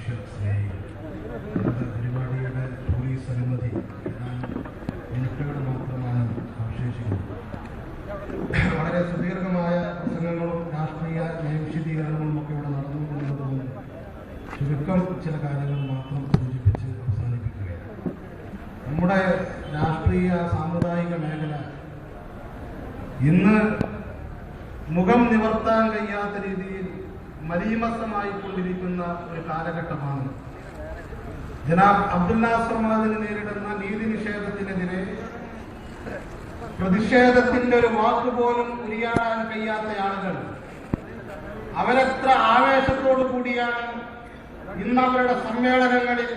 മനുഷ്യ സ്നേഹികൾ. നമ്മുടെ പരിപാടിയുടെ പോലീസ് അനുമതി മിനിറ്റുകൾ മാത്രമാണ് അവശേഷിക്കുന്നത്. വളരെ സുദീർഘമായ പ്രസംഗങ്ങളും രാഷ്ട്രീയ വിശദീകരണങ്ങളും ഒക്കെ ഇവിടെ നടന്നുകൊണ്ടിരുന്നതുകൊണ്ട് ചുരുക്കം ചില കാര്യങ്ങൾ മാത്രം സൂചിപ്പിച്ച് അവസാനിപ്പിക്കുകയാണ്. നമ്മുടെ രാഷ്ട്രീയ സാമുദായിക മേഖല ഇന്ന് മുഖം നിവർത്താൻ കഴിയാത്ത രീതിയിൽ മലീമസമായിക്കൊണ്ടിരിക്കുന്ന ഒരു കാലഘട്ടമാണ്. ജനാബ് അബ്ദുൽ നാസർ മഅദനി നേരിടുന്ന നീതി നിഷേധത്തിനെതിരെ പ്രതിഷേധത്തിന്റെ ഒരു വാക്കുപോലും ഉരിയാടാൻ കഴിയാത്ത ആളുകൾ അവരെത്ര ആവേശത്തോടു കൂടിയാണ് ഇന്ന് അവരുടെ സമ്മേളനങ്ങളിൽ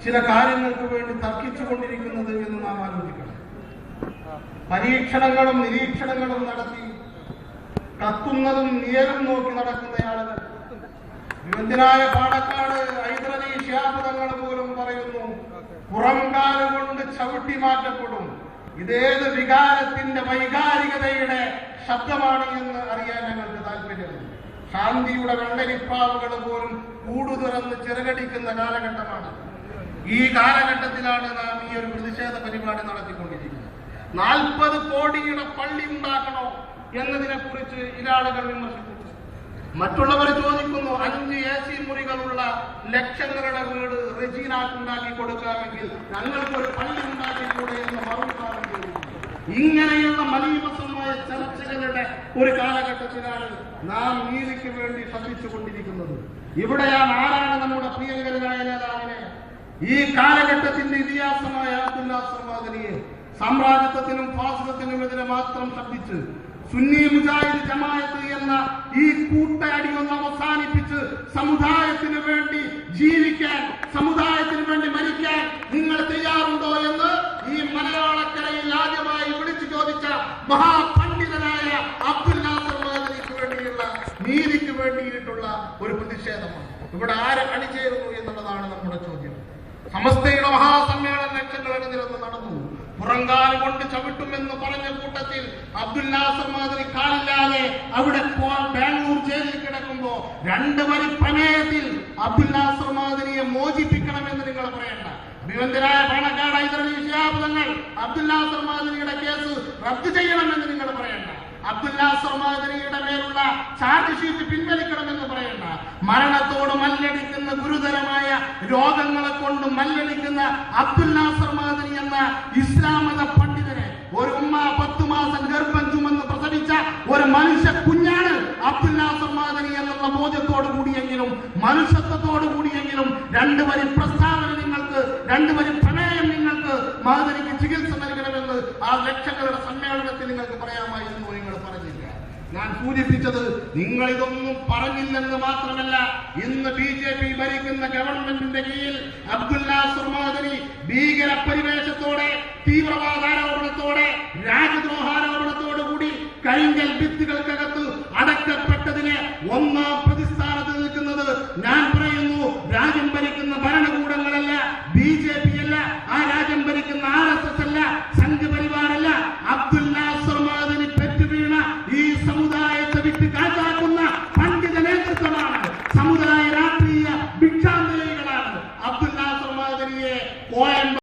ചില കാര്യങ്ങൾക്ക് വേണ്ടി തർക്കിച്ചുകൊണ്ടിരിക്കുന്നത് എന്ന് നാം ആലോചിക്കണം. പരീക്ഷണങ്ങളും നിരീക്ഷണങ്ങളും നടത്തി കത്തുന്നതും നിയലും നോക്കി നടക്കുന്ന ആളുകൾ. വിവന്തിനായ പാണക്കാട് ഹൈദരലി ശിഹാബ് തങ്ങൾ പോലും പറയുന്നു, പുറംകാലുകൊണ്ട് ചവിട്ടി മാറ്റപ്പെടും. ഇതേത് വികാരത്തിന്റെ വൈകാരികതയുടെ ശബ്ദമാണ് എന്ന് അറിയാൻ ഞങ്ങൾക്ക് താല്പര്യമുണ്ട്. ശാന്തിയുടെ വെള്ളരിപ്പാവുകൾ പോലും കൂടുതുറന്ന് ചിറകടിക്കുന്ന കാലഘട്ടമാണ്. ഈ കാലഘട്ടത്തിലാണ് നാം ഈ ഒരു പ്രതിഷേധ പരിപാടി നടത്തിക്കൊണ്ടിരിക്കുന്നത്. 40 കോടിയുടെ പള്ളി ഉണ്ടാക്കണോ എന്നതിനെ കുറിച്ച് ചില ആളുകൾ വിമർശിക്കുന്നു. മറ്റുള്ളവർ ചോദിക്കുന്നു, 5 AC മുറികളുള്ള ലക്ഷങ്ങളുടെ വീട് റെജീനാക്കുണ്ടാക്കി കൊടുക്കാമെങ്കിൽ ഞങ്ങൾക്കൊരു പള്ളി ഉണ്ടാക്കിക്കൂടെ എന്ന് മറുപടി. ഇങ്ങനെയുള്ള മലീമസമായ ചർച്ചകളുടെ ഒരു കാലഘട്ടത്തിലാണ് നാം നീതിക്ക് വേണ്ടി ശ്രദ്ധിച്ചുകൊണ്ടിരിക്കുന്നത്. ഇവിടെയാണ് ആരാണ് നമ്മുടെ പ്രിയങ്കരനായ നേതാവിനെ, ഈ കാലഘട്ടത്തിന്റെ ഇതിഹാസമായ അബ്ദുൽ നാസർ മഅദനിയെ സാമ്രാജ്യത്വത്തിനും ഫാസിസത്തിനുമെതിരെ മാത്രം ശബ്ദിച്ച് സുന്നി മുജാഹിദ് ജമാഅത്ത് എന്ന ഈ കൂട്ടയടിയൊന്ന് അവസാനിപ്പിച്ച് സമുദായത്തിന് വേണ്ടി ജീവിക്കാൻ, സമുദായത്തിന് വേണ്ടി മരിക്കാൻ നിങ്ങൾ തയ്യാറുണ്ടോ എന്ന് ഈ മലയാളക്കരയിൽ ആദ്യമായി വിളിച്ചു ചോദിച്ച മഹാപണ്ഡിതനായ അബ്ദുൽ നാസർ മഅദനിക്ക് വേണ്ടിയുള്ള നീതിക്ക് വേണ്ടിയിട്ടുള്ള ഒരു പ്രതിഷേധമാണ്. ഇവിടെ ആരെ അണിചേരുന്നു എന്നുള്ളതാണ് നമ്മുടെ ചോദ്യം. സമസ്തയുടെ മഹാസമ്മേളനം ലക്ഷങ്ങളുടെ നിരന്ന് നടന്നു. പുറങ്കാല് കൊണ്ട് ചവിട്ടുമെന്ന് പറഞ്ഞ കൂട്ടത്തിൽ അബ്ദുൽ നാസർ മഅദനി കാലില്ലാതെ അവിടെ ബാംഗ്ലൂർ ജയിലിൽ കിടക്കുമ്പോ 2 വരി പ്രമേയത്തിൽ അബ്ദുൽ നാസർ മഅദനിയെ മോചിപ്പിക്കണമെന്ന് നിങ്ങൾ പറയണ്ട. അഭിവന്ദനായ പാണക്കാട് ഹൈദരലി ശിഹാബ് തങ്ങൾ അബ്ദുൽ നാസർ മഅദനിയുടെ കേസ് റദ്ദ് ചെയ്യണമെന്ന് നിങ്ങൾ പറയണ്ട. അബ്ദുൽ നാസർ മഅദനിയുടെ മേലുള്ള ചാർജ് ഷീറ്റ് പിൻവലിക്കണമെന്ന് പറയണ്ട. മരണത്തോട് മല്ലടിക്കുന്ന ഗുരുതരമായ രോഗങ്ങളെ കൊണ്ട് മല്ലടിക്കുന്ന അബ്ദുൽ നാസർ മഅദനി എന്ന ഇസ്ലാം മത പണ്ഡിതനെ, ഒരു ഉമ്മ 10 മാസം ഗർഭം ചുമന്ന് പ്രസവിച്ച ഒരു മനുഷ്യ കുഞ്ഞാണ് അബ്ദുൽ നാസർ മഅദനി എന്നുള്ള ബോധ്യത്തോടു കൂടിയെങ്കിലും മനുഷ്യത്വത്തോടു കൂടിയെങ്കിലും 2 വരി പ്രസ്താവന നിങ്ങൾക്ക്, 2 വരി പ്രമേയം നിങ്ങൾക്ക് മഅദനിക്ക് ചികിത്സ നൽകണമെന്ന് ആ ലക്ഷങ്ങളുടെ സമ്മേളനത്തിൽ നിങ്ങൾക്ക് പറയാമായിരുന്നു. നിങ്ങൾ പറഞ്ഞില്ല. ഞാൻ സൂചിപ്പിച്ചത് നിങ്ങൾ ഇതൊന്നും പറഞ്ഞില്ലെന്ന് മാത്രമല്ല, ഇന്ന് BJP ഭരിക്കുന്ന ഗവൺമെന്റിന്റെ കീഴിൽ അബ്ദുൽ നാസർ മഅദനി ഭീകര പരിവേഷത്തോടെ, തീവ്രവാദാരോപണത്തോടെ, രാജ്യദ്രോഹാരോപണത്തോടു കൂടി കരിങ്കൽ ഭിത്തികൾ